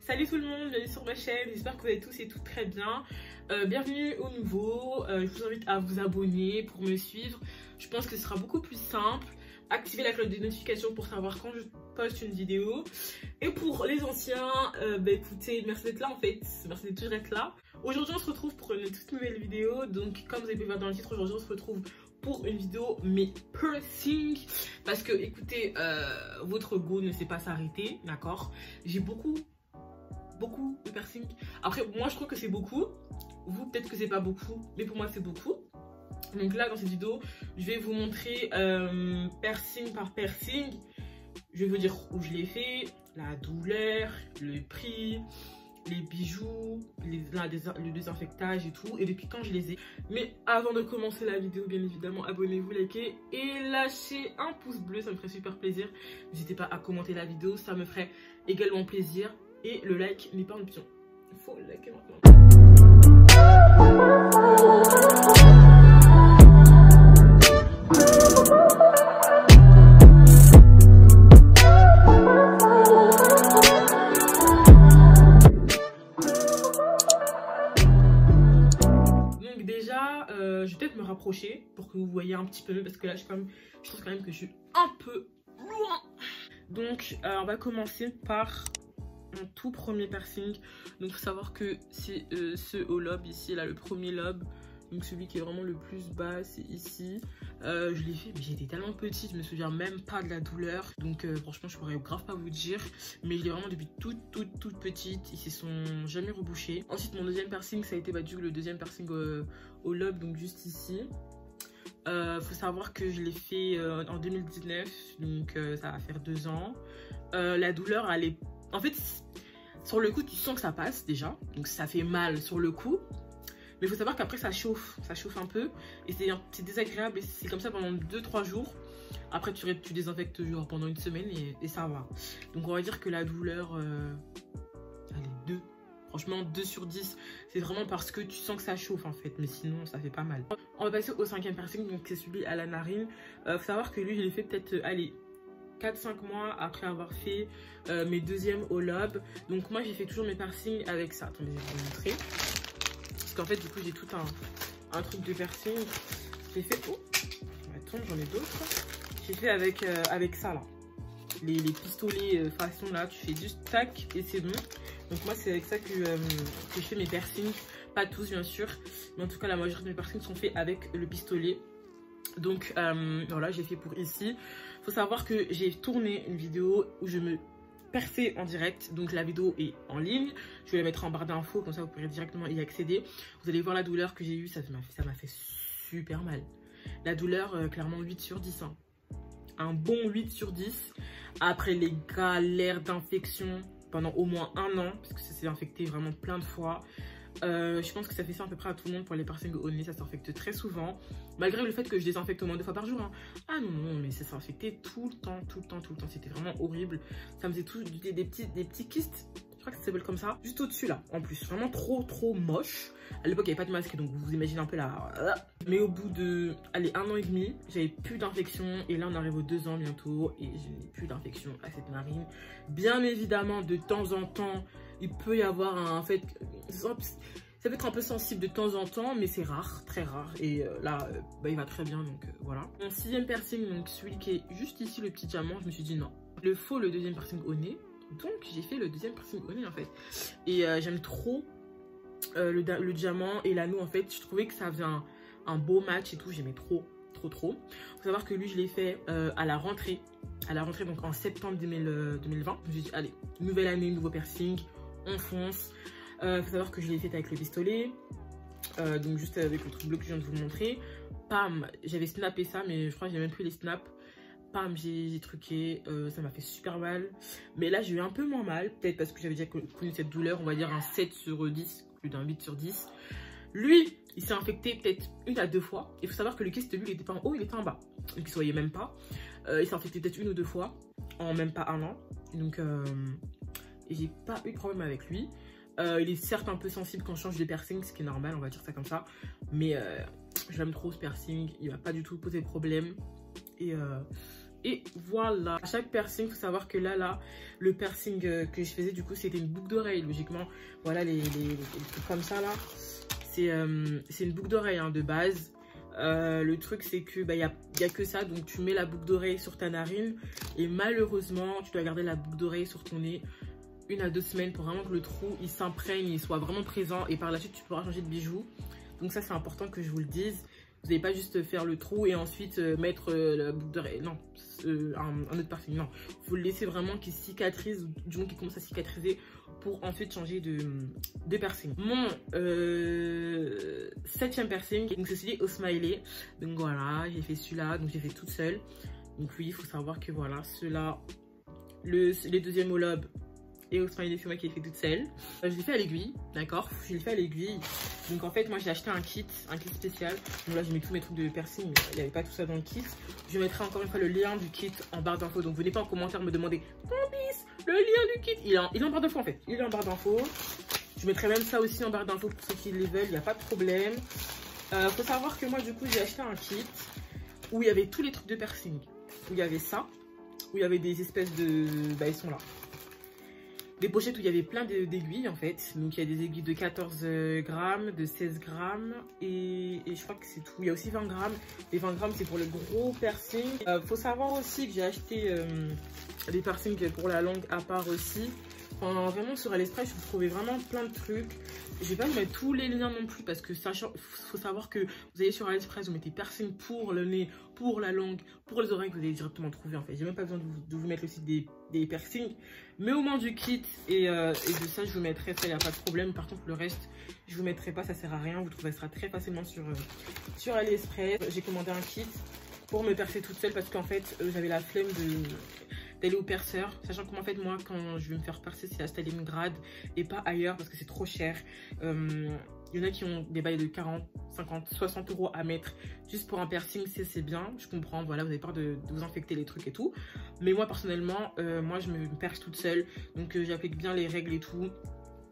Salut tout le monde, bienvenue sur ma chaîne, j'espère que vous allez tous et toutes très bien. Bienvenue aux nouveaux, je vous invite à vous abonner pour me suivre. Je pense que ce sera beaucoup plus simple. Activez la cloche de notification pour savoir quand je poste une vidéo. Et pour les anciens, écoutez, merci d'être là en fait, merci de toujours être là. Aujourd'hui on se retrouve pour une toute nouvelle vidéo, donc comme vous avez pu voir dans le titre, aujourd'hui on se retrouve pour une vidéo mais piercing, parce que écoutez, votre go ne sait pas s'arrêter, d'accord. J'ai beaucoup de piercing. Après moi je trouve que c'est beaucoup, vous peut-être que c'est pas beaucoup, mais pour moi c'est beaucoup. Donc là dans cette vidéo je vais vous montrer piercing par piercing. Je vais vous dire où je l'ai fait, la douleur, le prix, les bijoux, le désinfectage et tout, et depuis quand je les ai. Mais avant de commencer la vidéo, bien évidemment, abonnez-vous, likez et lâchez un pouce bleu, ça me ferait super plaisir. N'hésitez pas à commenter la vidéo, ça me ferait également plaisir. Et le like n'est pas une option, il faut le liker maintenant. Je vais peut-être me rapprocher pour que vous voyez un petit peu mieux, parce que là je trouve quand même que je suis un peu loin. Donc on va commencer par mon tout premier piercing. Donc il faut savoir que c'est ce au lobe ici, là le premier lobe. Donc celui qui est vraiment le plus bas, c'est ici. Je l'ai fait, mais j'étais tellement petite, je me souviens même pas de la douleur. Donc franchement, je pourrais grave pas vous dire. Mais je l'ai vraiment depuis toute petite. Ils se sont jamais rebouchés. Ensuite, mon deuxième piercing, ça a été le deuxième piercing au lobe, donc juste ici. Faut savoir que je l'ai fait en 2019, donc ça va faire 2 ans. La douleur, elle est... En fait, sur le coup, tu sens que ça passe déjà. Donc ça fait mal sur le coup. Mais il faut savoir qu'après ça chauffe un peu et c'est désagréable, et c'est comme ça pendant 2-3 jours. Après tu désinfectes genre pendant une semaine et ça va. Donc on va dire que la douleur, allez, 2. Franchement 2 sur 10. C'est vraiment parce que tu sens que ça chauffe en fait, mais sinon ça fait pas mal. On va passer au 5e piercing, donc c'est celui à la narine. Faut savoir que lui je l'ai fait peut-être, allez, 4-5 mois après avoir fait mes deuxièmes au lobe. Donc moi j'ai fait toujours mes piercings avec ça. Attendez, je vais vous montrer. Parce qu'en fait du coup j'ai tout un truc de piercing. J'ai fait, oh attends, j'en ai d'autres. J'ai fait avec ça là, les pistolets façon là, tu fais juste tac et c'est bon. Donc moi c'est avec ça que je fais mes piercings, pas tous bien sûr, mais en tout cas la majorité de mes piercings sont faits avec le pistolet. Donc voilà, j'ai fait pour ici. Faut savoir que j'ai tourné une vidéo où je me percé en direct, donc la vidéo est en ligne, je vais la mettre en barre d'infos, comme ça vous pourrez directement y accéder. Vous allez voir la douleur que j'ai eue, ça m'a fait super mal. La douleur, clairement 8 sur 10, hein. Un bon 8 sur 10, après les galères d'infection pendant au moins 1 an, parce que ça s'est infecté vraiment plein de fois. Je pense que ça fait ça à peu près à tout le monde. Pour les piercings au nez, ça s'infecte très souvent, malgré le fait que je désinfecte au moins 2 fois par jour, hein. Ah non, mais ça s'infectait tout le temps. C'était vraiment horrible. Ça me faisait tout des petits kystes, je crois que ça s'appelle comme ça, juste au-dessus là. En plus, vraiment trop moche. À l'époque, il n'y avait pas de masque, donc vous imaginez un peu là. Mais au bout de, allez, 1 an et demi, j'avais plus d'infection. Et là, on arrive aux 2 ans bientôt, et je n'ai plus d'infection à cette narine. Bien évidemment, de temps en temps, il peut y avoir un fait, ça peut être un peu sensible de temps en temps, mais c'est rare, très rare. Et là, il va très bien, donc voilà. Mon 6e piercing, donc celui qui est juste ici, le petit diamant, je me suis dit non. Le deuxième piercing au nez. Donc j'ai fait le deuxième piercing au nez en fait. Et j'aime trop le diamant et l'anneau en fait. Je trouvais que ça faisait un beau match et tout. J'aimais trop. Faut savoir que lui je l'ai fait à la rentrée. Donc en septembre 2020. Je me suis dit allez, nouvelle année, nouveau piercing, on fonce. Faut savoir que je l'ai fait avec le pistolet. Donc juste avec le truc bleu que je viens de vous montrer. Pam, j'avais snappé ça, mais je crois que j'ai même plus les snaps. Pam, j'ai truqué, ça m'a fait super mal. Mais là, j'ai eu un peu moins mal. Peut-être parce que j'avais déjà connu cette douleur. On va dire un 7 sur 10, plus d'un 8 sur 10. Lui, il s'est infecté peut-être 1 à 2 fois. Il faut savoir que le kyste, lui, il était pas en haut, il était en bas. Donc, il ne se voyait même pas. Il s'est infecté peut-être 1 ou 2 fois, en même pas 1 an. Donc, j'ai pas eu de problème avec lui. Il est certes un peu sensible quand je change de piercing, ce qui est normal, on va dire ça comme ça. Mais j'aime trop ce piercing, il va pas du tout poser de problème. Et Et voilà. À chaque piercing, il faut savoir que là, le piercing que je faisais, du coup, c'était une boucle d'oreille. Logiquement, voilà, les trucs comme ça, là. C'est une boucle d'oreille hein, de base. Le truc, c'est que bah, y a que ça. Donc, tu mets la boucle d'oreille sur ta narine. Et malheureusement, tu dois garder la boucle d'oreille sur ton nez 1 à 2 semaines pour vraiment que le trou, il s'imprègne, il soit vraiment présent. Et par la suite, tu pourras changer de bijoux. Donc ça, c'est important que je vous le dise. Vous n'allez pas juste faire le trou et ensuite mettre la boucle d'oreille. Non, un autre piercing. Non, vous le laissez vraiment qu'il cicatrise, ou du moins qu'il commence à cicatriser pour ensuite changer de piercing. Mon 7e piercing, donc ceci au smiley. Donc voilà, j'ai fait celui-là, donc j'ai fait toute seule. Donc oui, il faut savoir que voilà, ceux-là, les deuxièmes au lobe et au smiley, c'est moi qui l'ai fait toute seule. Je l'ai fait à l'aiguille, d'accord. Je l'ai fait à l'aiguille. Donc en fait, moi j'ai acheté un kit spécial. Donc là, j'ai mis tous mes trucs de piercing. Il n'y avait pas tout ça dans le kit. Je mettrai encore une fois le lien du kit en barre d'infos. Donc venez pas en commentaire me demander Candice, le lien du kit. Il est en barre d'infos en fait. Il est en barre d'infos. Je mettrai même ça aussi en barre d'infos pour ceux qui les veulent. Il n'y a pas de problème. Faut savoir que moi du coup j'ai acheté un kit où il y avait tous les trucs de piercing. Où il y avait ça. Où il y avait des espèces de... Bah ils sont là. Des pochettes où il y avait plein d'aiguilles en fait. Donc il y a des aiguilles de 14 grammes, de 16 grammes et je crois que c'est tout. Il y a aussi 20 grammes. Les 20 grammes c'est pour le gros piercing. Faut savoir aussi que j'ai acheté des piercings pour la langue à part aussi. Enfin, vraiment sur AliExpress je vous trouvais vraiment plein de trucs. Je vais pas vous mettre tous les liens non plus parce que faut savoir que vous allez sur AliExpress, vous mettez piercing pour le nez, pour la langue, pour les oreilles que vous allez directement trouver en fait. J'ai même pas besoin de vous mettre le site des piercings. Mais au moins du kit et de ça je vous mettrai, ça il n'y a pas de problème. Par contre le reste je vous mettrai pas, ça sert à rien. Vous trouverez ça très facilement sur AliExpress. J'ai commandé un kit pour me percer toute seule parce qu'en fait j'avais la flemme d'aller au perceur, sachant que en fait moi quand je vais me faire percer c'est à Stalingrad et pas ailleurs parce que c'est trop cher. Il y en a qui ont des bails de 40, 50, 60 euros à mettre juste pour un piercing, c'est bien, je comprends, voilà, vous avez peur de vous infecter les trucs et tout. Mais moi personnellement, moi je me perce toute seule, donc j'applique bien les règles et tout.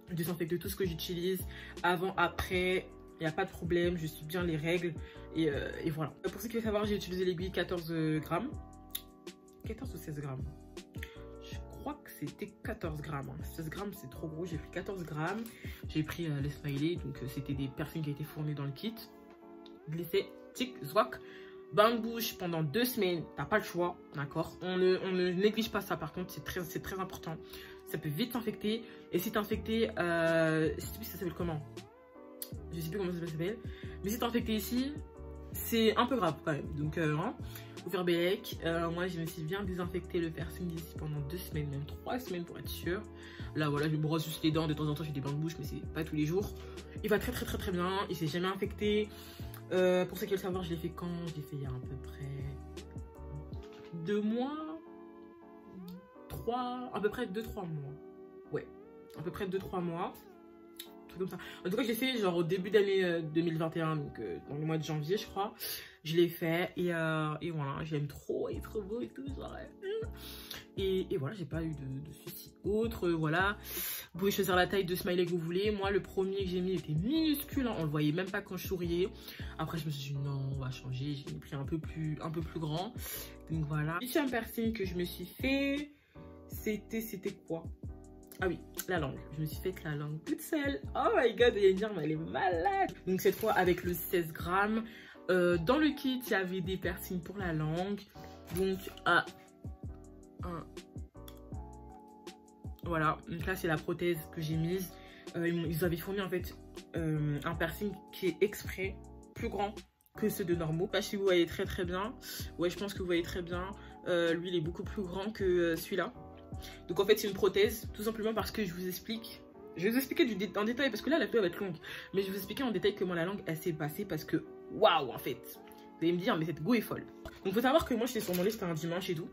Je désinfecte tout ce que j'utilise, avant, après, il n'y a pas de problème, je suis bien les règles et voilà. Pour ceux qui veulent savoir, j'ai utilisé l'aiguille 14 grammes. 14 ou 16 grammes, je crois que c'était 14 grammes, hein. 16 grammes c'est trop gros, j'ai pris 14 grammes, j'ai pris les smileys, donc c'était des piercings qui étaient fournis dans le kit, glissé, tic, zouak, bain de bouche pendant 2 semaines, t'as pas le choix, d'accord, on ne néglige pas ça par contre, c'est très important, ça peut vite s'infecter, et si t'es infecté, ça s'appelle comment, je sais plus comment ça s'appelle, mais si t'es infecté ici, c'est un peu grave quand même, donc hein. Faut faire Bélec. Moi je me suis bien désinfecté le piercing ici pendant 2 semaines, même 3 semaines pour être sûr. Là voilà, je me brosse juste les dents, de temps en temps je fais des bains de bouche mais c'est pas tous les jours. Il va très bien, il s'est jamais infecté. Pour ceux qui veulent savoir, je l'ai fait quand? Je l'ai fait il y a à peu près 2 mois, 3, à peu près 2-3 mois. Ouais, à peu près 2-3 mois. Comme ça. En tout cas, je l'ai fait genre au début d'année 2021, donc dans le mois de janvier, je crois. Je l'ai fait et voilà, j'aime trop, il est trop beau et tout. Genre, et voilà, j'ai pas eu de soucis autres. Voilà, vous pouvez choisir la taille de smiley que vous voulez. Moi, le premier que j'ai mis était minuscule, hein, on le voyait même pas quand je souriais. Après, je me suis dit non, on va changer. J'ai pris un peu plus grand. Donc voilà. Le 8e piercing que je me suis fait, c'était quoi? Ah oui, la langue. Je me suis fait la langue toute seule. Oh my god, il y a une dire, mais elle est malade. Donc cette fois avec le 16 grammes. Dans le kit, il y avait des piercings pour la langue. Donc, voilà. Donc là, c'est la prothèse que j'ai mise. Ils avaient fourni en fait un piercing qui est exprès plus grand que ceux de normaux. Je sais pas si vous voyez très bien. Ouais, je pense que vous voyez très bien. Lui, il est beaucoup plus grand que celui-là. Donc en fait c'est une prothèse, tout simplement parce que je vous explique. Je vais vous expliquer en détail parce que là la vidéo va être longue. Mais je vais vous expliquer en détail comment la langue elle s'est passée parce que waouh en fait. Vous allez me dire mais cette go est folle. Donc faut savoir que moi j'étais sur mon lit, c'était un dimanche et tout.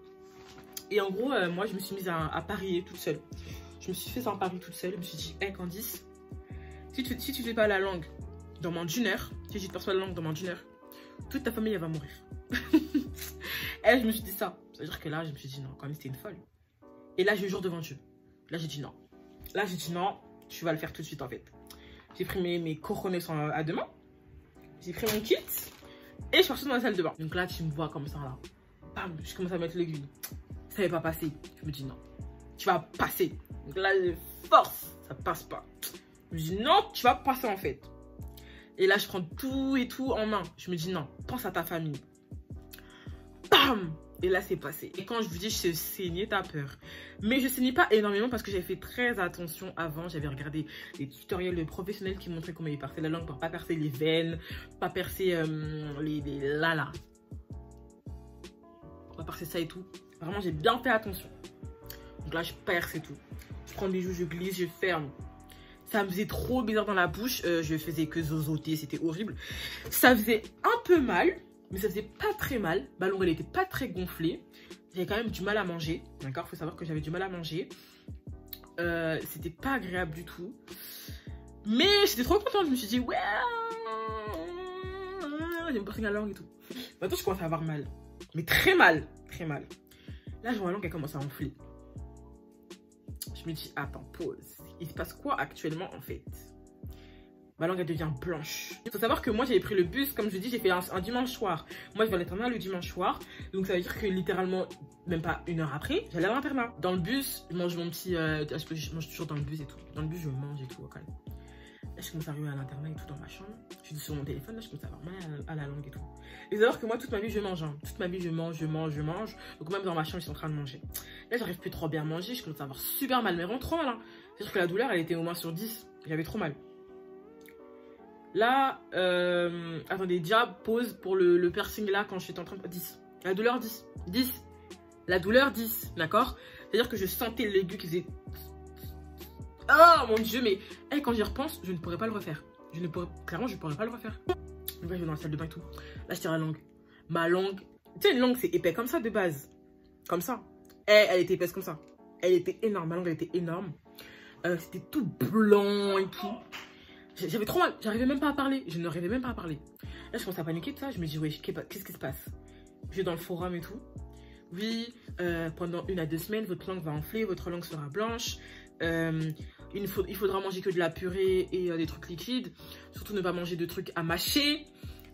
Et en gros moi je me suis mise à parier toute seule. Je me suis fait ça en pari toute seule. Je me suis dit hey Candice, si tu fais pas la langue dans moins d'1 heure, si tu te perçois la langue dans moins d'1 heure, toute ta famille elle va mourir. Et je me suis dit ça. Ça veut dire que là je me suis dit non, quand même c'était une folle. Et là, je jure devant Dieu. Là, j'ai dit non. Là, j'ai dit non, tu vas le faire tout de suite en fait. J'ai pris mes coronets à 2 mains. J'ai pris mon kit et je suis partie dans la salle de bain. Donc là, tu me vois comme ça là. bam, je commence à mettre l'aiguille. Ça n'avait pas passé. Je me dis non, tu vas passer. Donc là, je force, ça passe pas. Je me dis non, tu vas passer en fait. Et là, je prends tout et tout en main. Je me dis non, pense à ta famille. Bam! Et là, c'est passé. Et quand je vous dis je saignais, t'as peur. Mais je saignais pas énormément parce que j'avais fait très attention avant. J'avais regardé des tutoriels professionnels qui montraient comment il perçait la langue pour pas percer les veines, pas percer les là. Pas percer ça et tout. Vraiment, j'ai bien fait attention. Donc là, je perce et tout. Je prends des joues, je glisse, je ferme. Ça me faisait trop bizarre dans la bouche. Je faisais que zozoter, c'était horrible. Ça faisait un peu mal. Mais ça faisait pas très mal. Ma langue, elle était pas très gonflée. J'avais quand même du mal à manger. D'accord, faut savoir que j'avais du mal à manger. C'était pas agréable du tout. Mais j'étais trop contente. Je me suis dit, ouais, j'ai passé la langue et tout. Maintenant, je commence à avoir mal. Mais très mal. Très mal. Là, je vois ma langue, elle commence à enfler. Je me dis, attends, pause. Il se passe quoi actuellement en fait? Ma langue, elle devient blanche. Il faut savoir que moi, j'avais pris le bus. Comme je dis, j'ai fait un dimanche soir. Moi, je vais à l'internat le dimanche soir. Donc, ça veut dire que littéralement, même pas une heure après, j'allais à l'internat. Dans le bus, je mange mon petit... je mange toujours dans le bus et tout. Dans le bus, je mange et tout. Okay. Là, je commence à arriver à l'internat et tout dans ma chambre. Je suis sur mon téléphone. Là, je commence à avoir mal à la langue et tout. Et c'est savoir que moi, toute ma vie, je mange. Hein. Toute ma vie, je mange. Donc, même dans ma chambre, ils sont en train de manger. Là, j'arrive plus trop bien à manger. Je commence à avoir super mal. Mais vraiment trop mal. Hein. C'est-à-dire que la douleur, elle était au moins sur 10. J'avais trop mal. Là, attendez, déjà, pause pour le piercing là quand j'étais en train de... 10. La douleur 10. 10. La douleur 10, d'accord? C'est-à-dire que je sentais l'aigu qui faisait... Oh mon dieu, mais quand j'y repense, je ne pourrais pas le refaire. Clairement, je ne pourrais pas le refaire. Donc là, je vais dans la salle de bain et tout. Là, je tire la langue. Ma langue... Tu sais, une langue, c'est épais comme ça de base. Comme ça. Elle était épaisse comme ça. Elle était énorme. Ma langue, elle était énorme. C'était tout blanc et tout. J'avais trop mal, j'arrivais même pas à parler, je n'arrivais même pas à parler. Là, je commence à paniquer de ça, je me dis, ouais, qu'est-ce qui se passe? Je vais dans le forum et tout. Oui, pendant 1 à 2 semaines, votre langue va enfler, votre langue sera blanche. Il faudra manger que de la purée et des trucs liquides. Surtout ne pas manger de trucs à mâcher,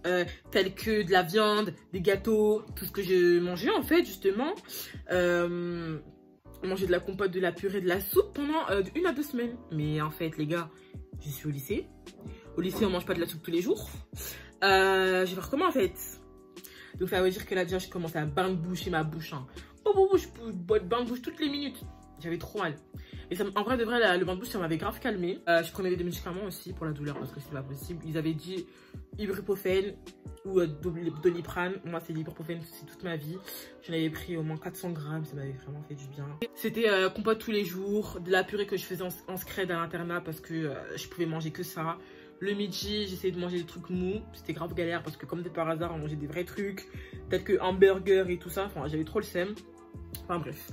tels que de la viande, des gâteaux, tout ce que je mangeais en fait, justement. Manger de la compote, de la purée, de la soupe pendant 1 à 2 semaines. Mais en fait, les gars, je suis au lycée. Au lycée, on mange pas de la soupe tous les jours. Je vais faire comment en fait? Donc ça veut dire que là déjà, je commence à bain-boucher ma bouche. Hein. Je bois de bain-bouche toutes les minutes. J'avais trop mal. Et ça, en vrai de vrai, le bain-bouche, ça m'avait grave calmé. Je prenais des médicaments aussi pour la douleur parce que c'est pas possible. Ils avaient dit ibuprofène ou Doliprane. Moi, c'est l'ibuprofène, c'est toute ma vie. J'en avais pris au moins 400 grammes, ça m'avait vraiment fait du bien. C'était compote tous les jours, de la purée que je faisais en scred à l'internat parce que je pouvais manger que ça. Le midi, j'essayais de manger des trucs mous. C'était grave galère parce que comme de par hasard, on mangeait des vrais trucs, tels que hamburger et tout ça. Enfin, j'avais trop le seum. Enfin bref.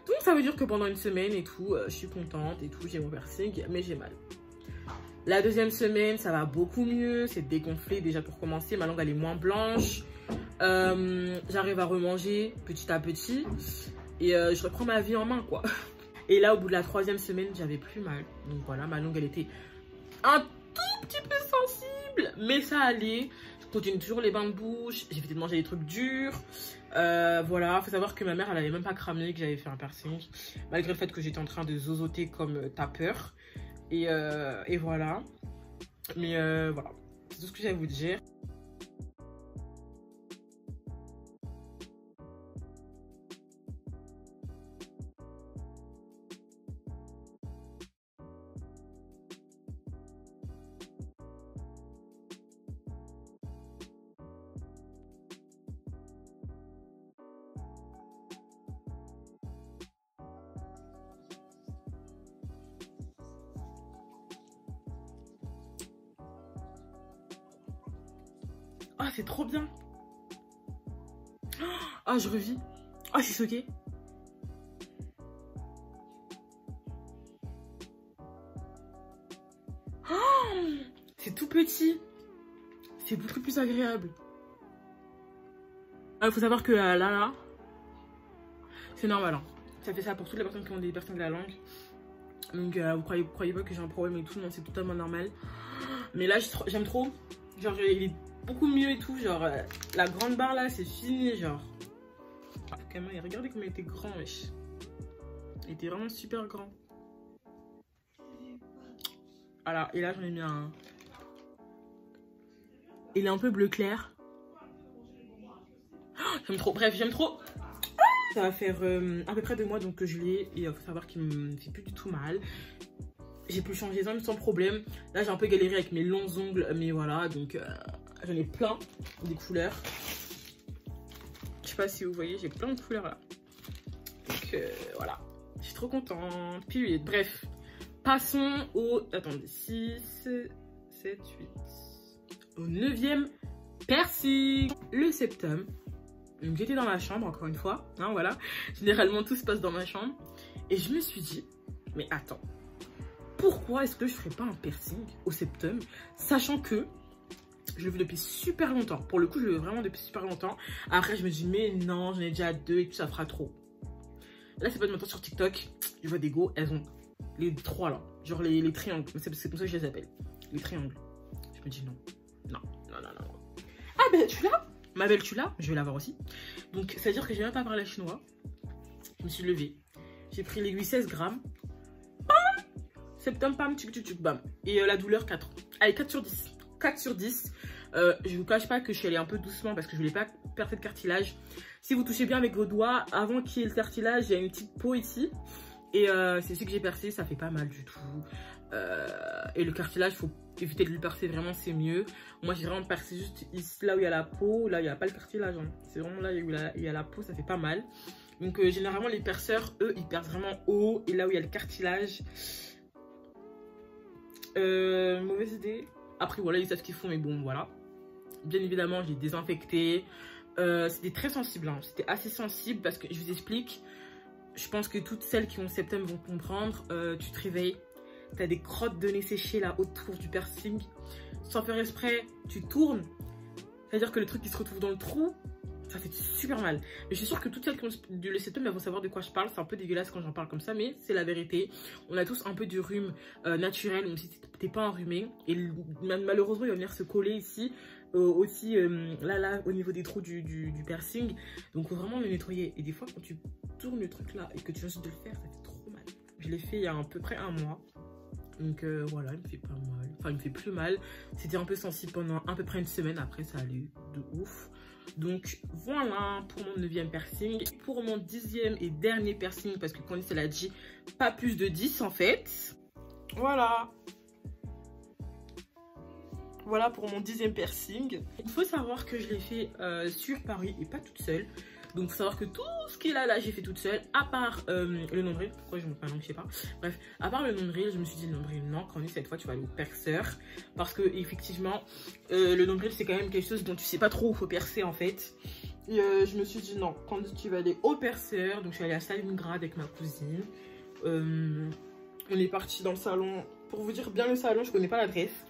Donc ça veut dire que pendant 1 semaine et tout, je suis contente et tout, j'ai mon piercing, mais j'ai mal. La 2e semaine, ça va beaucoup mieux, c'est dégonflé déjà pour commencer, ma langue elle est moins blanche. J'arrive à remanger petit à petit et je reprends ma vie en main quoi. Et là au bout de la 3e semaine, j'avais plus mal. Donc voilà, ma langue elle était un tout petit peu sensible, mais ça allait. Je continue toujours les bains de bouche, j'ai évité de manger des trucs durs. Voilà, faut savoir que ma mère elle avait même pas cramé que j'avais fait un piercing malgré le fait que j'étais en train de zozoter comme tapeur et voilà, mais voilà, c'est tout ce que j'ai à vous dire. Ah, c'est trop bien. Ah, je revis. Ah, je suis choquée. C'est tout petit. C'est beaucoup plus agréable. Il faut savoir que là, c'est normal. Hein. Ça fait ça pour toutes les personnes qui ont des personnes de la langue. Donc, vous croyez pas que j'ai un problème et tout. Non, c'est totalement normal. Mais là, j'aime trop. Genre, il est beaucoup mieux et tout. Genre, la grande barre là, c'est fini. Genre, Et regardez comment il était grand, wesh. Il était vraiment super grand. Voilà, et là j'en ai mis un. Il est un peu bleu clair. Oh, j'aime trop, bref, j'aime trop. Ça va faire à peu près 2 mois donc que je l'ai. Et il faut savoir qu'il me fait plus du tout mal. J'ai pu changer les ongles sans problème. Là j'ai un peu galéré avec mes longs ongles. Mais voilà, donc j'en ai plein des couleurs. Je sais pas si vous voyez, j'ai plein de couleurs là. Donc voilà, je suis trop contente. Puis bref, passons au... Attendez, 6, 7, 8... Au 9e piercing. Le septum. Donc j'étais dans ma chambre encore une fois. Hein, voilà, généralement tout se passe dans ma chambre. Et je me suis dit, mais attends, pourquoi est-ce que je ferais pas un piercing au septum, sachant que je le veux depuis super longtemps. Pour le coup, je le veux vraiment depuis super longtemps. Après, je me dis, mais non, j'en ai déjà 2 et tout, ça fera trop. Là, c'est pas de maintenant sur TikTok. Je vois des go, elles ont les 3 là. Genre les triangles. C'est comme ça que je les appelle. Les triangles. Je me dis non. Non, non, non, non. Ah, ben tu l'as? Ma belle, tu l'as? Je vais l'avoir aussi. Donc, ça veut dire que j'ai même pas parlé chinois. Je me suis levée. J'ai pris l'aiguille 16 grammes. Bam! Septum, pam, tchuk, tchuk, tchuk, bam. Et la douleur, 4. Allez, 4 sur 10. 4 sur 10. Je vous cache pas que je suis allée un peu doucement parce que je voulais pas perdre de cartilage. Si vous touchez bien avec vos doigts, avant qu'il y ait le cartilage, il y a une petite peau ici. Et c'est ce que j'ai percé, ça fait pas mal du tout. Et le cartilage, faut éviter de le percer, vraiment c'est mieux. Moi j'ai vraiment percé juste ici, là où il y a la peau, là il n'y a pas le cartilage. Hein. C'est vraiment là où il y a la peau, ça fait pas mal. Donc généralement les perceurs, eux, ils percent vraiment haut et là où il y a le cartilage. Mauvaise idée. Après voilà, ils savent ce qu'ils font, mais bon voilà. Bien évidemment, je l'ai désinfecté. C'était très sensible, hein. C'était assez sensible parce que je vous explique. Je pense que toutes celles qui ont le septum vont comprendre. Tu te réveilles, tu as des crottes de nez séchées là autour du piercing. Sans faire exprès, tu tournes. C'est-à-dire que le truc qui se retrouve dans le trou, ça fait super mal. Mais je suis sûre que toutes celles qui ont le septum, elles vont savoir de quoi je parle. C'est un peu dégueulasse quand j'en parle comme ça, mais c'est la vérité. On a tous un peu du rhume naturel, même si t'es pas enrhumé. Et malheureusement, il va venir se coller ici. Aussi là au niveau des trous du piercing. Donc il faut vraiment le nettoyer. Et des fois quand tu tournes le truc là et que tu viens juste de le faire, ça fait trop mal. Je l'ai fait il y a à peu près 1 mois. Donc voilà, il me fait pas mal. Enfin il me fait plus mal. C'était un peu sensible pendant à peu près 1 semaine. Après ça allait de ouf. Donc voilà pour mon 9e piercing. Pour mon 10e et dernier piercing, parce que Candice elle a dit pas plus de 10 en fait. Voilà. Voilà pour mon 10e piercing. Il faut savoir que je l'ai fait sur Paris et pas toute seule. Donc il faut savoir que tout ce qui est là, j'ai fait toute seule. À part le nombril. Pourquoi je monte pas non, je sais pas. Bref, à part le nombril, je me suis dit le nombril, non, quand même cette fois tu vas aller au perceur. Parce que effectivement, le nombril c'est quand même quelque chose dont tu sais pas trop où il faut percer en fait. Et je me suis dit non, quand tu vas aller au perceur. Donc je suis allée à Stalingrad avec ma cousine. On est parti dans le salon. Pour vous dire bien le salon, je connais pas l'adresse.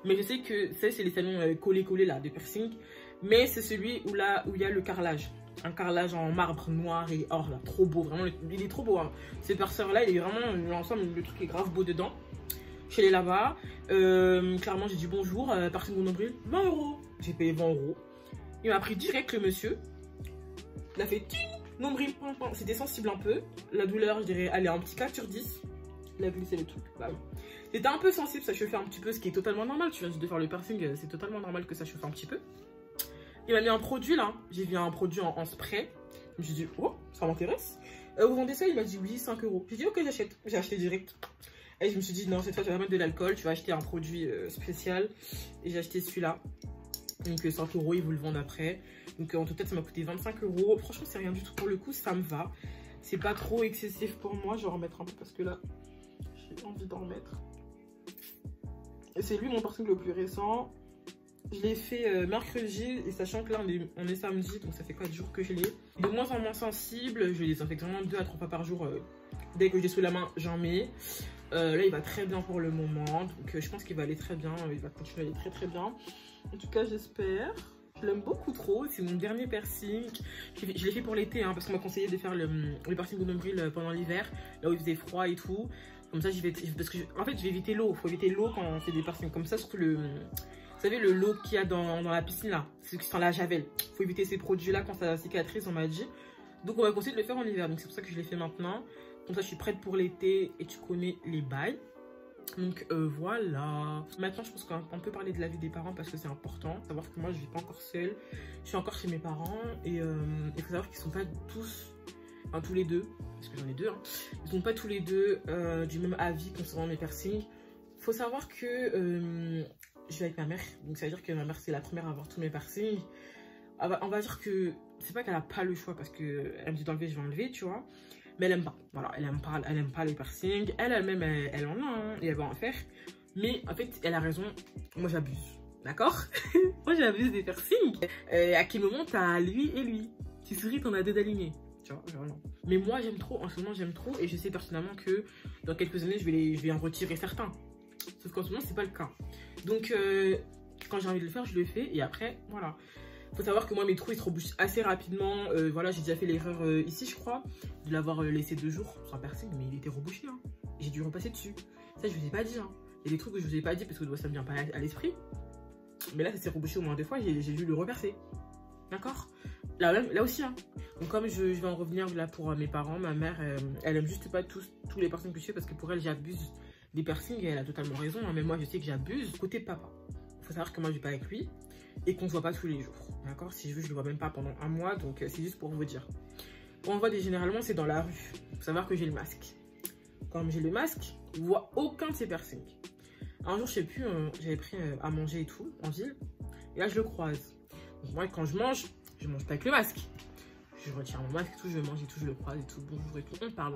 Mais je sais que c'est les salons collés là de piercing. Mais c'est celui où il y a le carrelage. Un carrelage en marbre noir et or là. Trop beau, vraiment. Il est trop beau. Hein. Ce perceur là, il est vraiment l'ensemble, le truc est grave beau dedans. Je suis allée là-bas. Clairement, j'ai dit bonjour. Partie de mon nombril, 20 €. J'ai payé 20 €. Il m'a pris direct le monsieur. Il a fait ting, nombril. C'était sensible un peu. La douleur, je dirais, elle est un petit 4 sur 10. Il a glissé le truc. Bah, c'était un peu sensible, ça chauffait un petit peu, ce qui est totalement normal. Tu viens juste de faire le piercing, c'est totalement normal que ça chauffe un petit peu. Il m'a mis un produit là, j'ai vu un produit en spray. Je me suis dit, oh, ça m'intéresse. Vous vendez ça? Il m'a dit oui, 5 €. J'ai dit, ok, j'achète. J'ai acheté direct. Et je me suis dit, non, cette fois, tu vas pas mettre de l'alcool, tu vas acheter un produit spécial. Et j'ai acheté celui-là. Donc 5 €, ils vous le vendent après. Donc en tout cas, ça m'a coûté 25 €. Franchement, c'est rien du tout pour le coup, ça me va. C'est pas trop excessif pour moi. Je vais en remettre un peu parce que là, j'ai envie d'en remettre. C'est lui mon piercing le plus récent. Je l'ai fait mercredi et sachant que là on est samedi, donc ça fait 4 jours que je l'ai. De moins en moins sensible, je les désinfecte vraiment 2 à 3 fois par jour. Dès que j'ai sous la main, j'en mets. Là il va très bien pour le moment, donc je pense qu'il va aller très bien. Il va continuer à aller très bien. En tout cas j'espère. Je l'aime beaucoup trop, c'est mon dernier piercing. Je l'ai fait pour l'été hein, parce qu'on m'a conseillé de faire le piercing au nombril pendant l'hiver, là où il faisait froid et tout. Comme ça, parce que en fait, je vais éviter l'eau. Il faut éviter l'eau quand on fait des piercings comme ça. Surtout vous savez, l'eau qu'il y a dans la piscine là. C'est la javel. Il faut éviter ces produits là quand ça cicatrise, on m'a dit. Donc on va conseiller de le faire en hiver. Donc c'est pour ça que je l'ai fait maintenant. Comme ça je suis prête pour l'été et tu connais les bails. Donc voilà. Maintenant je pense qu'on peut parler de la vie des parents parce que c'est important. Savoir que moi je vis pas encore seule. Je suis encore chez mes parents. Et il faut savoir qu'ils sont pas tous, enfin tous les deux, parce que j'en ai deux, hein, ils sont pas tous les deux du même avis concernant mes piercings. Faut savoir que je vis avec ma mère. Donc ça veut dire que ma mère c'est la première à avoir tous mes piercings. On va dire que c'est pas qu'elle a pas le choix parce que elle me dit d'enlever, je vais enlever, tu vois. Mais elle aime pas. Voilà, elle aime pas les piercings. Elle-même, elle en a, hein, et elle va en faire. Mais en fait, elle a raison. Moi, j'abuse. D'accord? Moi, j'abuse des piercings. À quel moment t'as lui et lui? Tu souris, t'en as deux d'alignés. Tu vois, genre non. Mais moi, j'aime trop. En ce moment, j'aime trop. Et je sais personnellement que dans quelques années, je vais en retirer certains. Sauf qu'en ce moment, c'est pas le cas. Donc, quand j'ai envie de le faire, je le fais. Et après, voilà. Faut savoir que moi mes trous ils se rebouchent assez rapidement. Voilà, j'ai déjà fait l'erreur ici je crois de l'avoir laissé 2 jours sans piercing, mais il était rebouché, hein. J'ai dû repasser dessus. Ça je vous ai pas dit, hein. Il y a des trucs que je vous ai pas dit parce que ça me vient pas à l'esprit. Mais là ça s'est rebouché au moins 2 fois, j'ai dû le repercer. D'accord, là aussi, hein. Donc comme je vais en revenir là pour mes parents, ma mère elle aime juste pas tous les personnes que je fais parce que pour elle j'abuse des piercings et elle a totalement raison, hein. Mais moi je sais que j'abuse. Côté papa, faut savoir que moi je vis pas avec lui et qu'on se voit pas tous les jours, d'accord? Si je veux, je le vois même pas pendant 1 mois, donc c'est juste pour vous dire. Quand on voit généralement, c'est dans la rue. Faut savoir que j'ai le masque. Comme j'ai le masque, on voit aucun de ces piercings. Un jour, je sais plus, j'avais pris à manger et tout, en ville, et là, je le croise. Donc moi, quand je mange pas avec le masque. Je retire mon masque et tout, je mange et tout, je le croise et tout, bonjour et tout, on parle.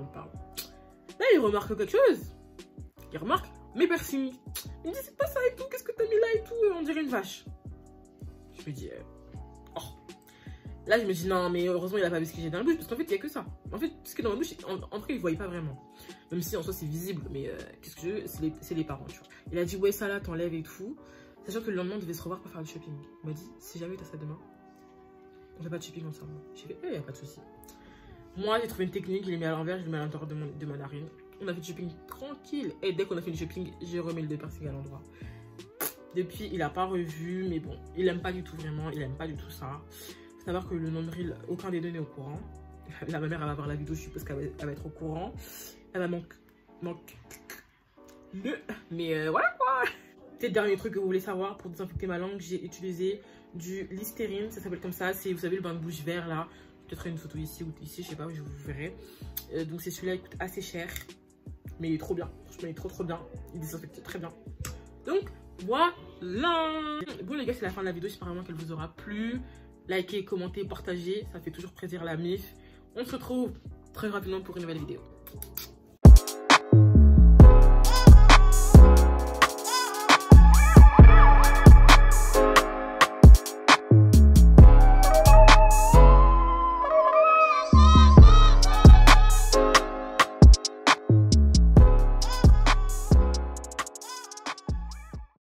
Là, il remarque quelque chose. Il remarque mes piercings. Il me dit, c'est pas ça et tout, qu'est-ce que t'as mis là et tout, on dirait une vache. Je me dis, oh. Là, je me dis, non, mais heureusement, il a pas vu ce que j'ai dans la bouche, parce qu'en fait, il n'y a que ça. En fait, ce qui est dans la bouche, en vrai, il ne voyait pas vraiment. Même si en soi, c'est visible, mais qu'est-ce que je veux, c'est les parents, tu vois. Il a dit, ouais, ça là, t'enlèves et tout. Sachant que le lendemain, on devait se revoir pour faire du shopping. Il m'a dit, si jamais t'as ça demain, on fait pas de shopping ensemble. J'ai fait, il n'y a pas de souci. Moi, j'ai trouvé une technique, je l'ai mis à l'envers, je l'ai mis à l'intérieur de ma narine. On a fait du shopping tranquille. Et dès qu'on a fait du shopping, j'ai remis le piercing à l'endroit. Depuis, il n'a pas revu, mais bon, il aime pas du tout vraiment, il aime pas du tout ça. Faut savoir que le nombril, aucun des deux n'est au courant. Là, ma mère, elle va voir la vidéo, je suppose qu'elle va être au courant. Elle va manquer. Mais voilà quoi. C'est le dernier truc que vous voulez savoir pour désinfecter ma langue, j'ai utilisé du Listerine, ça s'appelle comme ça. C'est, vous savez, le bain de bouche vert là. Peut-être une photo ici ou ici, je sais pas, je vous verrai. Donc c'est celui-là, il coûte assez cher. Mais il est trop bien, franchement, il est trop bien. Il désinfecte très bien. Donc, voilà. Bon les gars, c'est la fin de la vidéo, j'espère vraiment qu'elle vous aura plu. Likez, commentez, partagez, ça fait toujours plaisir la mif. On se retrouve très rapidement pour une nouvelle vidéo.